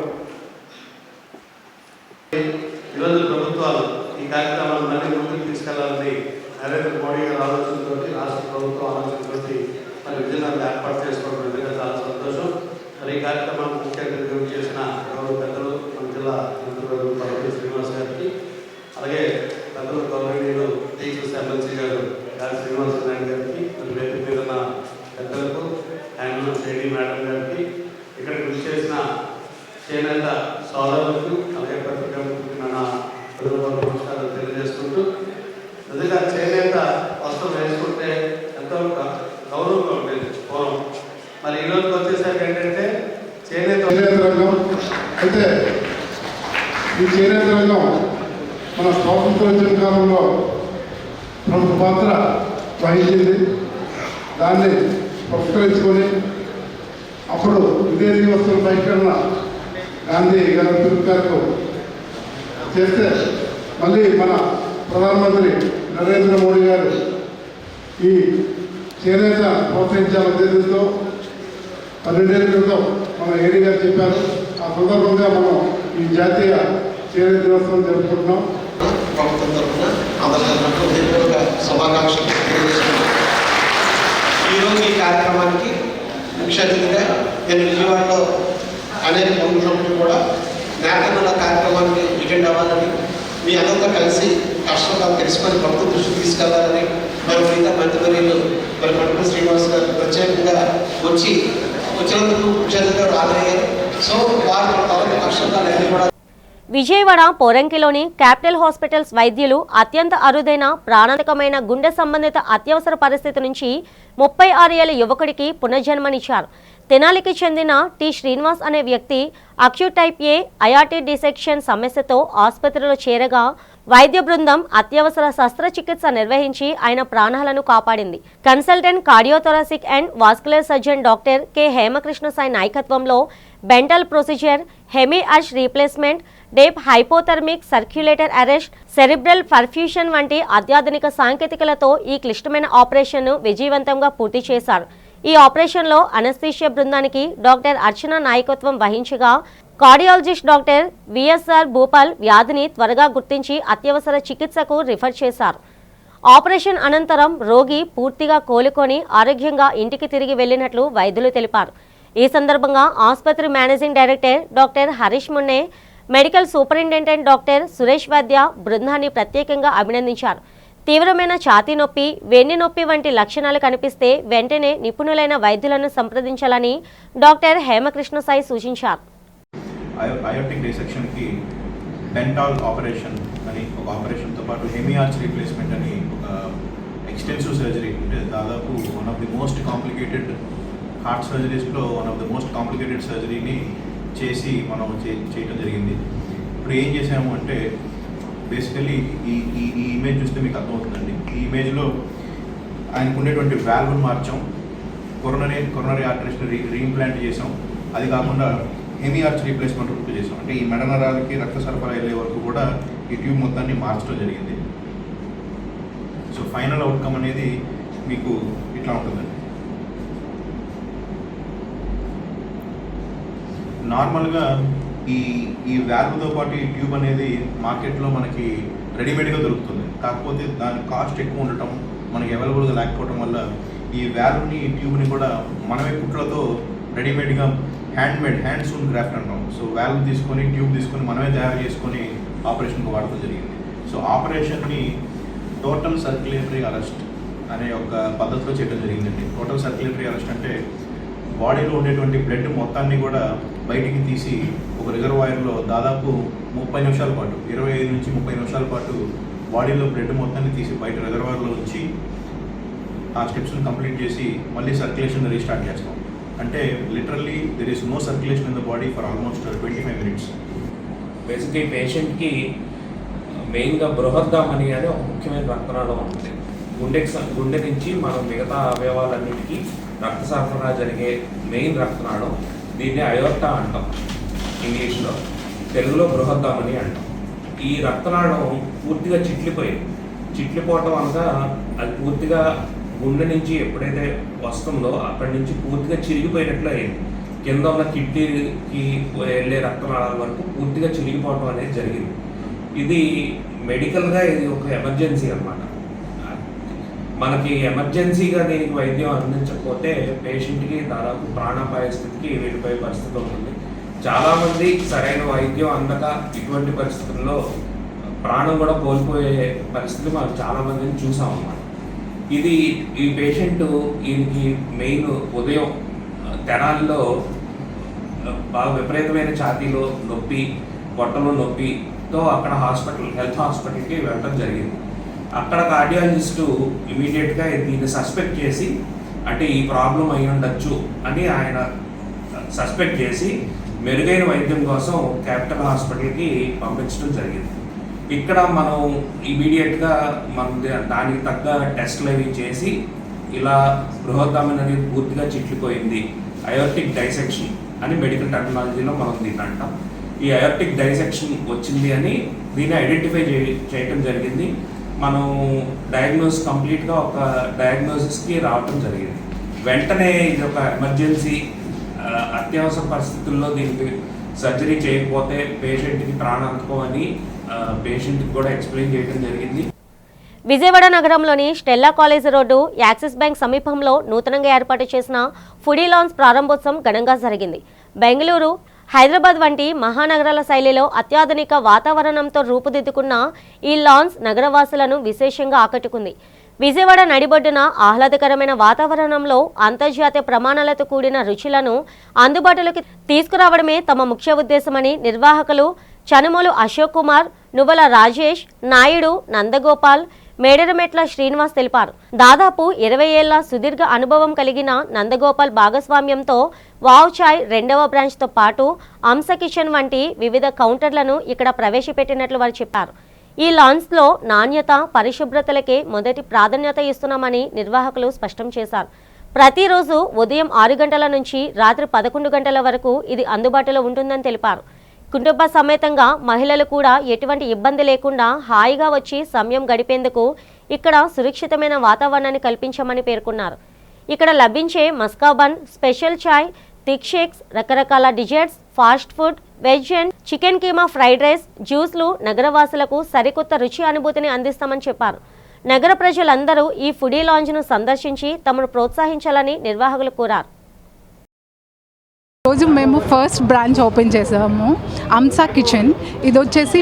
Speaker 8: ఈరోజు ప్రభుత్వాలు ఈ కార్యక్రమాలు మళ్ళీ ముందుకు తీసుకెళ్లాలని నరేంద్ర మోడీ గారి ఆలోచనతో, రాష్ట్ర ప్రభుత్వం ఆలోచనతో మరి విజయనగరం ఏర్పాటు చేసుకోవడం నిజంగా చాలా సంతోషం. మరి ఈ కార్యక్రమాన్ని ముఖ్య అతిథిగా చేసిన గౌరవ పెద్దలు మన జిల్లా మంత్రులు పల్లవి శ్రీనివాస్ గారికి, అలాగే పెద్దలు గౌరవనీయులు టీచర్స్ ఎమ్మెల్సీ గారు గాలి శ్రీనివాస నాయుడు గారికి, మరి వేదిక మీద ఉన్న పెద్దలకు, హ్యాండ్లూమ్ శైలి మేడం గారికి, ఇక్కడ కృషి చేసిన చేనేత సోదరులకు, అలాగే పత్రికా నమస్కారాలు తెలియజేసుకుంటూ, నిజంగా చేనేత వస్త్రం వేసుకుంటే ఎంతో గౌరవంగా ఉండేది పూర్వం. మరి ఈ రోజుకి వచ్చేసరికి ఏంటంటే చేనేత
Speaker 9: రంగం అయితే ఈ చేనేత రంగం మన స్వాతంత్ర వచ్చిన కాలంలో ప్రముఖ పాత్ర వహించింది. దాన్ని పరిష్కరించుకొని అప్పుడు విదేశీ వస్తువుల బహిష్కరణ గాంధీ గారి పిలుపు చేస్తే మళ్ళీ మన ప్రధానమంత్రి నరేంద్ర మోడీ గారు ఈ చేనేత ప్రోత్సహించాల ఉద్దేశంతో 12 ఏళ్ల క్రితం మన ఏడీ గారు చెప్పారు. ఆ సందర్భంగా మనం ఈ జాతీయ చేనేత దినోత్సవం జరుపుకుంటున్నాం.
Speaker 10: ప్రభుత్వం తరఫున అందరికీ హృదయపూర్వక శుభాకాంక్షలు తెలియజేస్తున్నాం. ఈరోజు ఈ కార్యక్రమానికి ముఖ్య అతిథిగా నేను విజయవాడలో అనేక పనులు కూడా నేతన్నల కార్యక్రమానికి అటెండ్ అవ్వాలని, మీ అందరితో కలిసి కష్టంగా తెలుసుకొని ప్రభుత్వ దృష్టికి తీసుకెళ్లాలని మరి మిగతా మంత్రివర్యులు మరి పట్టుకు శ్రీనివాస్ గారు ప్రత్యేకంగా వచ్చినందుకు ముఖ్య అతిథిగా హాజరయ్యారు. సో వారు తరగతి కష్టంగా నేను కూడా
Speaker 1: విజయవాడ పోరంకిలోని క్యాపిటల్ హాస్పిటల్స్ వైద్యులు అత్యంత అరుదైన ప్రాణాంతకమైన గుండె సంబంధిత అత్యవసర పరిస్థితి నుంచి 36 ఏళ్ల యువకుడికి పునర్జన్మనిచ్చారు. తెనాలికి చెందిన టి శ్రీనివాస్ అనే వ్యక్తి అక్యూట్ టైప్ ఏ అయార్టీ డిసెక్షన్ సమస్యతో ఆసుపత్రిలో చేరగా వైద్య బృందం అత్యవసర శస్త్రచికిత్స నిర్వహించి ఆయన ప్రాణాలను కాపాడింది. Consultant cardiothoracic and vascular surgeon doctor K Hemakrishna Sai నాయకత్వంలో Bentall procedure, hemi arch replacement, deep hypothermic circulator arrest, cerebral perfusion వంటి అత్యాధునిక సాంకేతికలతో ఈ క్లిష్టమైన ఆపరేషన్ను విజయవంతంగా పూర్తి చేశారు. ఈ ఆపరేషన్లో అనస్థీషియా బృందానికి డాక్టర్ అర్చన నాయకత్వం వహించగా కార్డియాలజిస్ట్ డాక్టర్ విఎస్ఆర్ భూపాల్ వ్యాధిని త్వరగా గుర్తించి అత్యవసర చికిత్సకు రిఫర్ చేశారు. ఆపరేషన్ అనంతరం రోగి పూర్తిగా కోలుకొని ఆరోగ్యంగా ఇంటికి తిరిగి వెళ్లినట్లు వైద్యులు తెలిపారు. ఈ సందర్భంగా ఆసుపత్రి managing director doctor Harish Munne, medical superintendent doctor Suresh Vadya బృందాన్ని ప్రత్యేకంగా అభినందించారు. తీవ్రమైన ఛాతీ నొప్పి, వెన్ను నొప్పి వంటి లక్షణాలు కనిపిస్తే వెంటనే నిపుణులైన వైద్యులను సంప్రదించాలని డాక్టర్ హేమకృష్ణ సాయి సూచించారు.
Speaker 11: అయోటిక్ డిసెక్షన్కి డెంటాల్ ఆపరేషన్ అని ఒక ఆపరేషన్తో పాటు హెమీ ఆర్చ్ రీప్లేస్మెంట్ అని ఒక ఎక్స్టెన్సివ్ సర్జరీ, అంటే దాదాపు one of the most complicated heart సర్జరీస్లో one of the most complicated సర్జరీని చేసి మనం చేయటం జరిగింది. ఇప్పుడు ఏం చేసాము అంటే బేసికలీ ఈ ఇమేజ్ చూస్తే మీకు అర్థమవుతుందండి. ఈ ఇమేజ్లో ఆయనకు ఉండేటువంటి వాల్వ్ను మార్చాం, కొరోనరీ ఆర్టరీస్ని రీఇంప్లాంట్ చేసాం. అది కాకుండా హెమీ ఆర్చ్ రీప్లేస్మెంట్ కూడా చేసాం. అంటే ఈ మెడ నరాలకి రక్త సరఫరా వెళ్ళే వరకు కూడా ఈ ట్యూబ్ మొత్తాన్ని మార్చడం జరిగింది. సో ఫైనల్ అవుట్కమ్ అనేది మీకు ఇట్లా ఉంటుందండి. నార్మల్గా ఈ వాల్వ్తో పాటు ఈ ట్యూబ్ అనేది మార్కెట్లో మనకి రెడీమేడ్గా దొరుకుతుంది. కాకపోతే దాని కాస్ట్ ఎక్కువ ఉండటం, మనకి అవైలబుల్గా లేకపోవడం వల్ల ఈ వాల్వ్ని ట్యూబ్ని కూడా మనమే కుట్లతో రెడీమేడ్గా హ్యాండ్ సూన్ గ్రాఫ్ట్ అంటాం. సో వాల్వ్ తీసుకొని ట్యూబ్ తీసుకొని మనమే తయారు చేసుకొని ఆపరేషన్కి వాడటం జరిగింది. సో ఆపరేషన్ని టోటల్ సర్క్యులేటరీ అరెస్ట్ అనే ఒక పద్ధతిలో చేయడం జరిగిందండి. టోటల్ సర్క్యులేటరీ అరెస్ట్ అంటే బాడీలో ఉండేటువంటి బ్లడ్ మొత్తాన్ని కూడా బయటికి తీసి ఒక రిజర్వాయర్లో దాదాపు 30 నిమిషాల పాటు 25 నుంచి 30 నిమిషాల పాటు బాడీలో బ్లడ్ మొత్తాన్ని తీసి బయట రిజర్వాయర్లో ఉంచి ఆ స్టెప్స్ని కంప్లీట్ చేసి మళ్ళీ సర్క్యులేషన్ రీస్టార్ట్ చేస్తాం. అంటే literally there is no circulation in the body for almost 25 minutes.
Speaker 12: బేసిక్గా ఈ పేషెంట్కి మెయిన్గా బృహద్ధామని అనే ఒక ముఖ్యమైన రక్తనాళం ఉంటుంది. గుండె నుంచి మనం మిగతా అవయవాలన్నిటికీ రక్త సరఫరా జరిగే మెయిన్ రక్తనాళం. దీన్ని అయోర్టా అంటాం ఇంగ్లీష్లో, తెలుగులో బృహద్ధామని అంటాం. ఈ రక్తనాళం పూర్తిగా చిట్లిపోవటం అనగా అది పూర్తిగా గుండె నుంచి ఎప్పుడైతే వస్తుందో అక్కడి నుంచి పూర్తిగా చిరిగిపోయినట్లు అయింది. కింద ఉన్న కిడ్నీకి వెళ్ళే రక్తనాళాల వరకు పూర్తిగా చిరిగిపోవటం అనేది జరిగింది. ఇది మెడికల్గా ఇది ఒక ఎమర్జెన్సీ అన్నమాట. మనకి ఎమర్జెన్సీగా దీనికి వైద్యం అందించకపోతే పేషెంట్కి దాదాపు ప్రాణాపాయ స్థితికి వెళ్ళిపోయే పరిస్థితి ఉంటుంది. చాలామంది సరైన వైద్యం అందక ఇటువంటి పరిస్థితుల్లో ప్రాణం కూడా కోల్పోయే పరిస్థితి మనం చాలామందిని చూసాం అన్నమాట. ఈ పేషెంట్ ఈయనకి మెయిన్ ఉదయం తెనాలిలో బాగా విపరీతమైన ఛాతీలో నొప్పి, పొట్టలో నొప్పితో అక్కడ హెల్త్ హాస్పిటల్కి వెళ్ళడం జరిగింది. అక్కడ కార్డియాలజిస్టు ఇమీడియట్గా దీన్ని సస్పెక్ట్ చేసి, అంటే ఈ ప్రాబ్లం అయి ఉండొచ్చు అని ఆయన సస్పెక్ట్ చేసి మెరుగైన వైద్యం కోసం క్యాపిటల్ హాస్పిటల్కి పంపించడం జరిగింది. ఇక్కడ మనం ఇమీడియట్గా దానికి తగ్గ టెస్ట్లు అవి చేసి ఇలా బృహద్ధామని అనేది పూర్తిగా చిట్లిపోయింది, అయోర్టిక్ డైసెక్షన్ అని మెడికల్ టెక్నాలజీలో మనం దీన్ని అంటాం. ఈ అయోర్టిక్ డైసెక్షన్ వచ్చింది అని దీన్ని ఐడెంటిఫై చేయటం జరిగింది. మనం కంప్లీట్గా ఒక డయాగ్నోసిస్కి రావటం జరిగింది. వెంటనే ఇది ఒక ఎమర్జెన్సీ, అత్యవసర పరిస్థితుల్లో దీనికి సర్జరీ చేయకపోతే పేషెంట్కి ప్రాణాంతకం అని పేషెంట్కి కూడా ఎక్స్ప్లెయిన్ చేయడం జరిగింది.
Speaker 1: విజయవాడ నగరంలోని Stella college road axis bank సమీపంలో నూతనంగా ఏర్పాటు చేసిన ఫుడీ లాన్స్ ప్రారంభోత్సవం ఘనంగా జరిగింది. బెంగళూరు, హైదరాబాద్ వంటి మహానగరాల శైలిలో అత్యాధునిక వాతావరణంతో రూపుదిద్దుకున్న ఈ లాన్స్ నగరవాసులను విశేషంగా ఆకట్టుకుంది. విజయవాడ నడిబొడ్డున ఆహ్లాదకరమైన వాతావరణంలో అంతర్జాతీయ ప్రమాణాలతో కూడిన రుచులను అందుబాటులోకి తీసుకురావడమే తమ ముఖ్య ఉద్దేశమని నిర్వాహకులు చనుమోలు అశోక్ కుమార్, నువ్వల రాజేష్, నాయుడు, నందగోపాల్, మేడరమెట్ల శ్రీనివాస్ తెలిపారు. దాదాపు 20 ఏళ్ల సుదీర్ఘ అనుభవం కలిగిన నందగోపాల్ భాగస్వామ్యంతో వావ్ చాయ్ 2వ బ్రాంచ్తో పాటు అంశ కిచెన్ వంటి వివిధ కౌంటర్లను ఇక్కడ ప్రవేశపెట్టినట్లు వారు చెప్పారు. ఈ లాంచ్లో నాణ్యత, పరిశుభ్రతలకే మొదటి ప్రాధాన్యత ఇస్తున్నామని నిర్వాహకులు స్పష్టం చేశారు. ప్రతిరోజు ఉదయం 6 గంటల నుంచి రాత్రి 11 గంటల వరకు ఇది అందుబాటులో ఉంటుందని తెలిపారు. కుటుంబ సమేతంగా మహిళలు కూడా ఎటువంటి ఇబ్బంది లేకుండా హాయిగా వచ్చి సమయం గడిపేందుకు ఇక్కడ సురక్షితమైన వాతావరణాన్ని కల్పించామని పేర్కొన్నారు. ఇక్కడ లభించే maska bun, special chai, thick shakes, రకరకాల desserts, fast food, veg and chicken keema, fried rice, జ్యూస్లు నగరవాసులకు సరికొత్త రుచి అనుభూతిని అందిస్తామని చెప్పారు. నగర ప్రజలందరూ ఈ ఫుడీ లాంజ్ను సందర్శించి తమను ప్రోత్సహించాలని నిర్వాహకులు కోరారు.
Speaker 13: రోజు మేము ఫస్ట్ బ్రాంచ్ ఓపెన్ చేసాము, అంసా కిచెన్. ఇది వచ్చేసి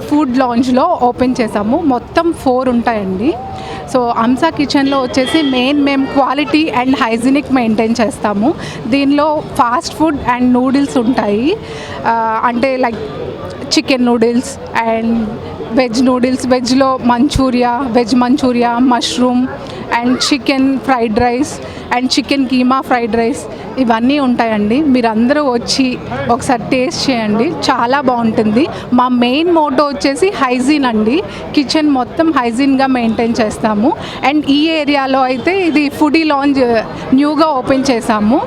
Speaker 13: ఫుడ్ లాంజ్లో ఓపెన్ చేసాము. మొత్తం 4 ఉంటాయండి. సో అంసా కిచెన్లో వచ్చేసి మేము క్వాలిటీ అండ్ హైజీనిక్ మెయింటైన్ చేస్తాము. దీనిలో ఫాస్ట్ ఫుడ్ అండ్ నూడిల్స్ ఉంటాయి. అంటే like chicken noodles and veg noodles, వెజ్లో veg Manchuria, mushroom and chicken fried rice and chicken keema fried rice ఇవన్నీ ఉంటాయండి. మీరు అందరూ వచ్చి ఒకసారి టేస్ట్ చేయండి, చాలా బాగుంటుంది. మా మెయిన్ మోటో వచ్చేసి హైజీన్ అండి. కిచెన్ మొత్తం హైజీన్గా మెయింటైన్ చేస్తాము. అండ్ ఈ ఏరియాలో అయితే ఇది ఫుడీ లాంజ్ న్యూగా ఓపెన్ చేసాము.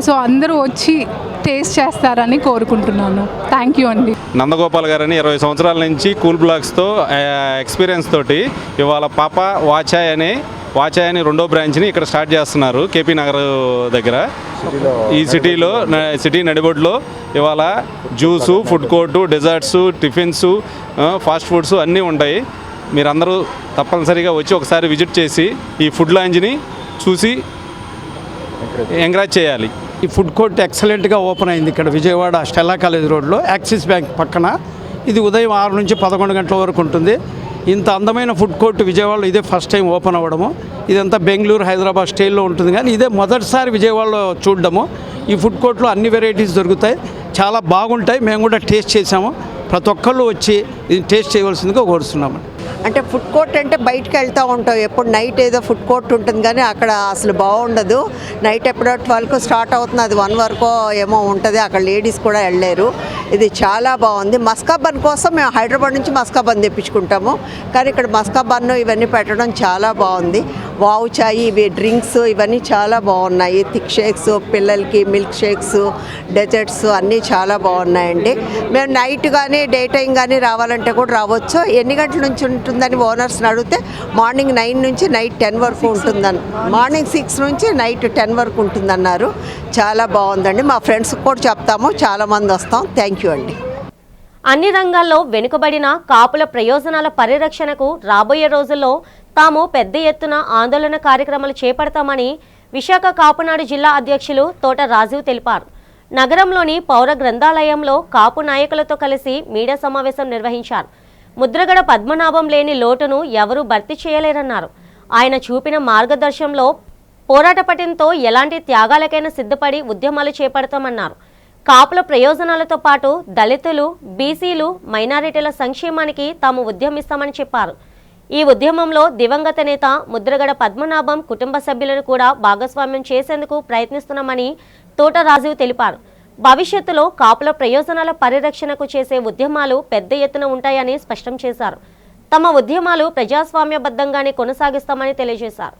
Speaker 13: సో అందరూ వచ్చి టేస్ట్ చేస్తారని కోరుకుంటున్నాను. థ్యాంక్ యూ అండి.
Speaker 14: నందగోపాల్ గారని 20 సంవత్సరాల నుంచి కూల్ బ్లాక్స్తో ఎక్స్పీరియన్స్ తోటి ఇవాళ పాప వాచాయ్ అనే వాచాయని 2వ బ్రాంచ్ని ఇక్కడ స్టార్ట్ చేస్తున్నారు కేపీ నగర్ దగ్గర. ఈ సిటీ నడిబొడ్లో ఇవాళ juice, food court, desserts, tiffins, fast foods అన్నీ ఉంటాయి. మీరందరూ తప్పనిసరిగా వచ్చి ఒకసారి విజిట్ చేసి ఈ ఫుడ్ లాంజ్ని చూసి ఎంకరేజ్ చేయాలి.
Speaker 15: ఈ ఫుడ్ కోర్ట్ ఎక్సలెంట్గా ఓపెన్ అయింది ఇక్కడ విజయవాడ స్టెల్లా కాలేజ్ రోడ్లో యాక్సిస్ బ్యాంక్ పక్కన. ఇది ఉదయం 6 నుంచి 11 గంటల వరకు ఉంటుంది. ఇంత అందమైన ఫుడ్ కోర్ట్ విజయవాడలో ఇదే ఫస్ట్ టైం ఓపెన్ అవ్వడము. ఇదంతా బెంగళూరు, హైదరాబాద్ స్టైల్లో ఉంటుంది, కానీ ఇదే మొదటిసారి విజయవాడలో చూడడము. ఈ ఫుడ్ కోర్ట్లో అన్ని వెరైటీస్ దొరుకుతాయి, చాలా బాగుంటాయి. మేము కూడా టేస్ట్ చేసాము. ప్రతి ఒక్కళ్ళు వచ్చి ఇది టేస్ట్ చేయవలసిందిగా కోరుతున్నాము.
Speaker 16: అంటే ఫుడ్ కోర్ట్ అంటే బయటకు వెళ్తూ ఉంటాం, ఎప్పుడు నైట్ ఏదో ఫుడ్ కోర్ట్ ఉంటుంది, కానీ అక్కడ అసలు బాగుండదు. నైట్ ఎప్పుడో 12కు స్టార్ట్ అవుతుంది, అది 1 వరకు ఏమో ఉంటుంది. అక్కడ లేడీస్ కూడా వెళ్ళలేరు. ఇది చాలా బాగుంది. మస్కా బన్ కోసం మేము హైదరాబాద్ నుంచి మస్కా బన్ తెప్పించుకుంటాము, కానీ ఇక్కడ మస్కా బన్ ఇవన్నీ పెట్టడం చాలా బాగుంది. వావ్ చాయ్, ఇవి డ్రింక్స్ ఇవన్నీ చాలా బాగున్నాయి. థిక్ షేక్స్, పిల్లలకి మిల్క్ షేక్స్, డెజర్ట్స్ అన్నీ చాలా బాగున్నాయండి. మేము నైట్ కానీ డే టైం కానీ రావాలంటే కూడా రావచ్చు. ఎన్ని గంటల నుంచి ఉంటుందని ఓనర్స్ని అడిగితే మార్నింగ్ 9 నుంచి నైట్ 10 వరకు ఉంటుందని, మార్నింగ్ 6 నుంచి నైట్ 10 వరకు ఉంటుందన్నారు. చాలా బాగుందండి. మా ఫ్రెండ్స్కి కూడా చెప్తాము, చాలామంది వస్తాం. థ్యాంక్ యూ అండి.
Speaker 1: అన్ని రంగాల్లో వెనుకబడిన కాపుల ప్రయోజనాల పరిరక్షణకు రాబోయే రోజుల్లో తాము పెద్ద ఎత్తున ఆందోళన కార్యక్రమాలు చేపడతామని విశాఖ కాపునాడు జిల్లా అధ్యక్షులు తోట రాజీవ్ తెలిపారు. నగరంలోని పౌర గ్రంథాలయంలో కాపు నాయకులతో కలిసి మీడియా సమావేశం నిర్వహించారు. ముద్రగడ పద్మనాభం లేని లోటును ఎవరూ భర్తీ చేయలేరన్నారు. ఆయన చూపిన మార్గదర్శనంలో పోరాట పటిమతో ఎలాంటి త్యాగాలకైనా సిద్ధపడి ఉద్యమాలు చేపడతామన్నారు. కాపుల ప్రయోజనాలతో పాటు దళితులు, బీసీలు, మైనారిటీల సంక్షేమానికి తాము ఉద్యమిస్తామని చెప్పారు. ఈ ఉద్యమంలో దివంగత నేత ముద్రగడ పద్మనాభం కుటుంబ సభ్యులను కూడా భాగస్వామ్యం చేసేందుకు ప్రయత్నిస్తున్నామని తోట రాజీవ్ తెలిపారు. భవిష్యత్తులో కాపుల ప్రయోజనాల పరిరక్షణకు చేసే ఉద్యమాలు పెద్ద ఎత్తున ఉంటాయని స్పష్టం చేశారు. తమ ఉద్యమాలు ప్రజాస్వామ్యబద్ధంగానే కొనసాగిస్తామని తెలియజేశారు.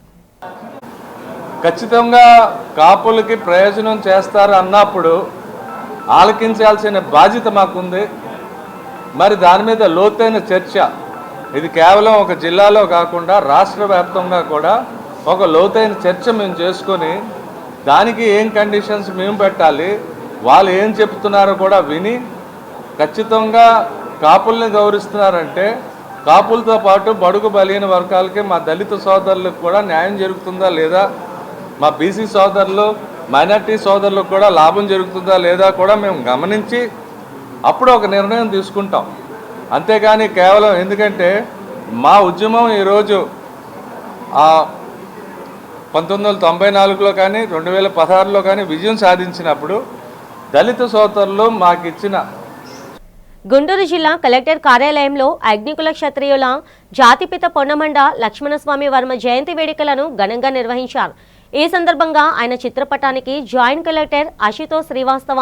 Speaker 6: ఖచ్చితంగా కాపులకి ప్రయోజనం చేస్తారు అన్నప్పుడు ఆలకించాల్సిన బాధ్యత మాకుంది. మరి దాని మీద లోతైన చర్చ, ఇది కేవలం ఒక జిల్లాలో కాకుండా రాష్ట్ర వ్యాప్తంగా కూడా ఒక లోతైన చర్చ మేము చేసుకొని దానికి ఏం కండిషన్స్ మేము పెట్టాలి, వాళ్ళు ఏం చెప్తున్నారో కూడా విని ఖచ్చితంగా కాపుల్ని గౌరవిస్తున్నారంటే కాపులతో పాటు బడుగు బలహీన వర్గాలకి, మా దళిత సోదరులకు కూడా న్యాయం జరుగుతుందా లేదా, మా బీసీ సోదరులు, మైనార్టీ సోదరులకు కూడా లాభం జరుగుతుందా లేదా కూడా మేము గమనించి అప్పుడు ఒక నిర్ణయం తీసుకుంటాం. అంతేగాని కేవలం ఎందుకంటే మా ఉద్యమం ఈరోజు 1994లో కానీ 2016లో కానీ విజయం సాధించినప్పుడు దళిత సోదరులు మాకిచ్చిన.
Speaker 1: గుంటూరు జిల్లా కలెక్టర్ కార్యాలయంలో అగ్నికుల క్షత్రియుల జాతిపిత పొన్నమండ లక్ష్మణస్వామి వర్మ జయంతి వేడుకలను ఘనంగా నిర్వహించారు. ఈ సందర్భంగా ఆయన చిత్రపటానికి జాయింట్ కలెక్టర్ అశుతోష్ శ్రీవాస్తవ,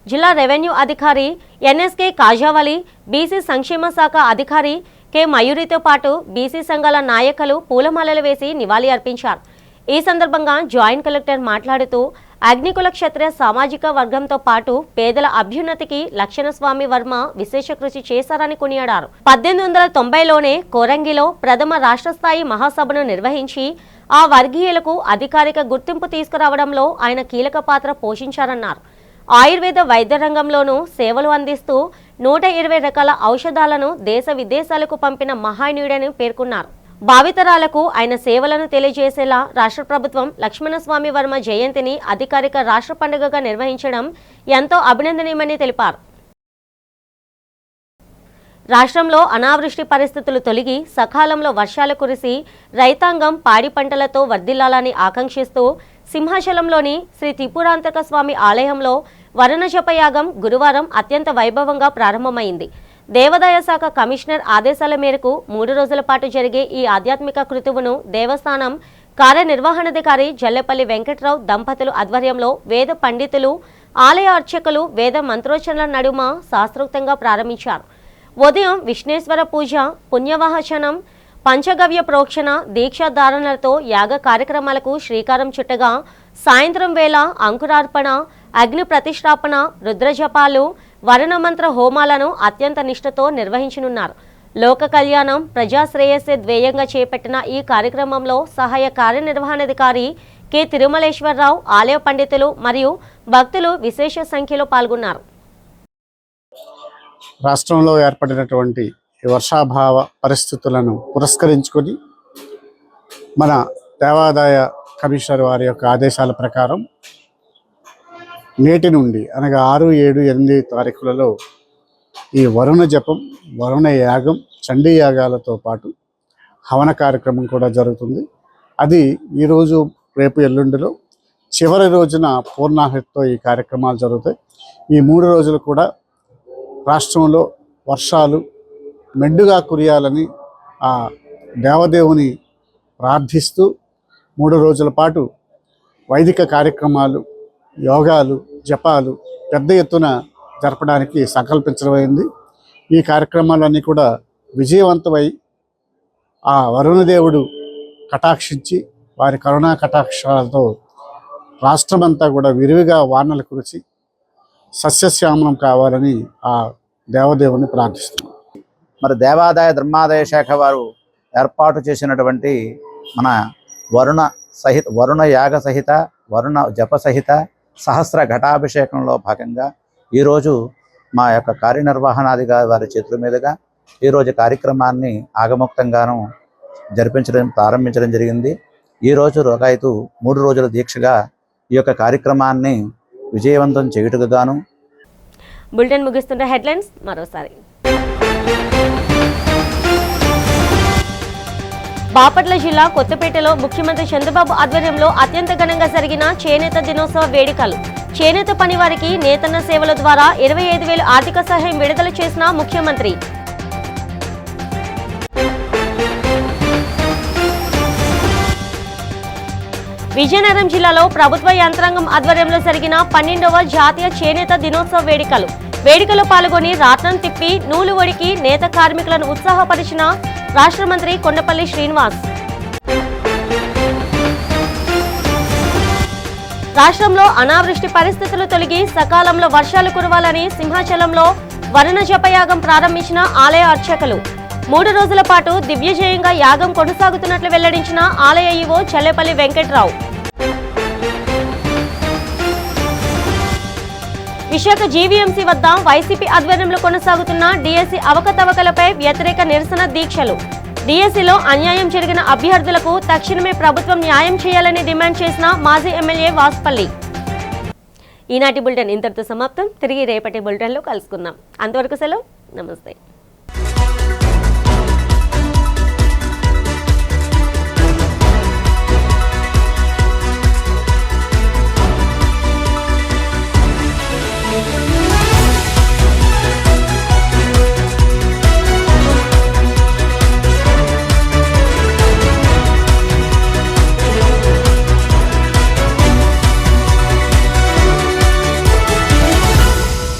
Speaker 1: జిల్లా రెవెన్యూ అధికారి ఎన్ఎస్కే కాజావలి, బీసీ సంక్షేమ శాఖ అధికారి కె మయూరితో పాటు బీసీ సంఘాల నాయకులు పూలమాలలు వేసి నివాళి అర్పించారు. ఈ సందర్భంగా జాయింట్ కలెక్టర్ మాట్లాడుతూ అగ్నికుల క్షత్రియ సామాజిక వర్గంతో పాటు పేదల అభ్యున్నతికి లక్ష్మణస్వామి వర్మ విశేష కృషి చేశారని కొనియాడారు. 1890లోనే కోరంగిలో ప్రథమ రాష్ట్ర స్థాయి మహాసభను నిర్వహించి ఆ వర్గీయులకు అధికారిక గుర్తింపు తీసుకురావడంలో ఆయన కీలక పాత్ర పోషించారన్నారు. ఆయుర్వేద వైద్య రంగంలోనూ సేవలు అందిస్తూ 120 రకాల ఔషధాలను దేశ విదేశాలకు పంపిన మహానీయుడని పేర్కొన్నారు. భావితరాలకు ఆయన సేవలను తెలియజేసేలా రాష్ట్ర ప్రభుత్వం లక్ష్మణస్వామి వర్మ జయంతిని అధికారిక రాష్ట్ర పండుగగా నిర్వహించడం ఎంతో అభినందనీయమని తెలిపారు. రాష్ట్రంలో అనావృష్టి పరిస్థితులు తొలగి సకాలంలో వర్షాలు కురిసి రైతాంగం పాడి పంటలతో వర్ధిల్లాలని ఆకాంక్షిస్తూ సింహాచలంలోని శ్రీ త్రిపురాంతక స్వామి ఆలయంలో వరుణజపయాగం గురువారం అత్యంత వైభవంగా ప్రారంభమైంది. దేవాదాయ శాఖ కమిషనర్ ఆదేశాల మేరకు 3 రోజుల పాటు జరిగే ఈ ఆధ్యాత్మిక కృతువును దేవస్థానం కార్యనిర్వహణాధికారి జల్లెపల్లి వెంకట్రావు దంపతులు ఆధ్వర్యంలో వేద పండితులు, ఆలయ అర్చకులు వేద మంత్రోచ్చరణల నడుమ శాస్త్రోక్తంగా ప్రారంభించారు. ఉదయం విష్ణేశ్వర పూజ, పుణ్యవాహచనం, పంచగవ్య ప్రోక్షణ, దీక్షాధారణలతో యాగ కార్యక్రమాలకు శ్రీకారం చుట్టగా సాయంత్రం వేళ అంకురార్పణ, అగ్ని ప్రతిష్టాపన, రుద్రజపాలు, వరుణమంత్ర హోమాలను అత్యంత నిష్ఠతో నిర్వహించనున్నారు. లోక కళ్యాణం, ప్రజా శ్రేయస్సే ధ్యేయంగా చేపట్టిన ఈ కార్యక్రమంలో సహాయ కార్యనిర్వహణాధికారి కె తిరుమలేశ్వరరావు, ఆలయ పండితులు మరియు భక్తులు విశేష సంఖ్యలో పాల్గొన్నారు.
Speaker 17: రాష్ట్రంలో ఏర్పడినటువంటి వర్షాభావ పరిస్థితులను పురస్కరించుకొని మన దేవాదాయ కమిషనర్ వారి యొక్క ఆదేశాల ప్రకారం నేటి నుండి అనగా 6, 7, 8 తారీఖులలో ఈ వరుణ జపం, వరుణ యాగం, చండీ యాగాలతో పాటు హవన కార్యక్రమం కూడా జరుగుతుంది. అది ఈరోజు, రేపు, ఎల్లుండిలో చివరి రోజున పూర్ణాహుతితో ఈ కార్యక్రమాలు జరుగుతాయి. ఈ 3 రోజులు కూడా రాష్ట్రంలో వర్షాలు మెండుగా కురియాలని ఆ దేవదేవుని ప్రార్థిస్తూ 3 రోజుల పాటు వైదిక కార్యక్రమాలు, యోగాలు, జపాలు పెద్ద ఎత్తున జరపడానికి సంకల్పించడమైంది. ఈ కార్యక్రమాలన్నీ కూడా విజయవంతమై ఆ వరుణదేవుడు కటాక్షించి వారి కరుణా కటాక్షాలతో రాష్ట్రమంతా కూడా విరివిగా వానలు కురిసి సస్యశ్యామలం కావాలని ఆ దేవదేవుని ప్రార్థిస్తున్నాం.
Speaker 18: మరి దేవాదాయ ధర్మాదాయ శాఖ వారు ఏర్పాటు చేసినటువంటి మన వరుణ యాగ సహిత, వరుణ జప సహిత సహస్ర ఘటాభిషేకంలో భాగంగా ఈరోజు మా యొక్క కార్యనిర్వహణాధికారి వారి చేతుల మీదుగా ఈరోజు కార్యక్రమాన్ని ఆగముక్తంగాను ప్రారంభించడం జరిగింది. ఈరోజు రోగాయితూ 3 రోజుల దీక్షగా ఈ యొక్క కార్యక్రమాన్ని విజయవంతం చేయుటకు గాను.
Speaker 1: బులెటిన్ ముగిస్తున్న హెడ్లైన్స్ మరోసారి. బాపట్ల జిల్లా కొత్తపేటలో ముఖ్యమంత్రి చంద్రబాబు ఆధ్వర్యంలో అత్యంత ఘనంగా జరిగిన చేనేత దినోత్సవ వేడుకలు. చేనేత పనివారికి నేతన్న సేవల ద్వారా 25,000 ఆర్థిక సహాయం విడుదల చేసిన ముఖ్యమంత్రి. విజయనగరం జిల్లాలో ప్రభుత్వ యంత్రాంగం ఆధ్వర్యంలో జరిగిన 12వ జాతీయ చేనేత దినోత్సవ వేడుకలో పాల్గొని రాట్నం తిప్పి నూలు వడికి నేత కార్మికులను ఉత్సాహపరిచిన రాష్ట్ర మంత్రి కొండపల్లి శ్రీనివాస్. రాష్ట్రంలో అనావృష్టి పరిస్థితులు తొలగి సకాలంలో వర్షాలు కురవాలని సింహాచలంలో వరుణ జపయాగం ప్రారంభించిన ఆలయ అర్చకులు. 3 రోజుల పాటు దివ్యజయంగా యాగం కొనసాగుతున్నట్లు వెల్లడించిన ఆలయ ఈవో చల్లేపల్లి వెంకట్రావు. విశాఖ జీవీఎంసీ వద్ద వైసీపీ ఆధ్వర్యంలో కొనసాగుతున్న డీఎస్సీ అవకతవకలపై వ్యతిరేక నిరసన దీక్షలు. డీఎస్సీలో అన్యాయం జరిగిన అభ్యర్థులకు తక్షణమే ప్రభుత్వం న్యాయం చేయాలని డిమాండ్ చేసిన మాజీ ఎమ్మెల్యే వాసుపల్లి. ఈనాటి బులెటిన్ ఇంతటితో సమాప్తం. తిరిగి రేపటి బులెటిన్లో కలుసుకుందాం. అంతవరకు సెలవు. నమస్తే.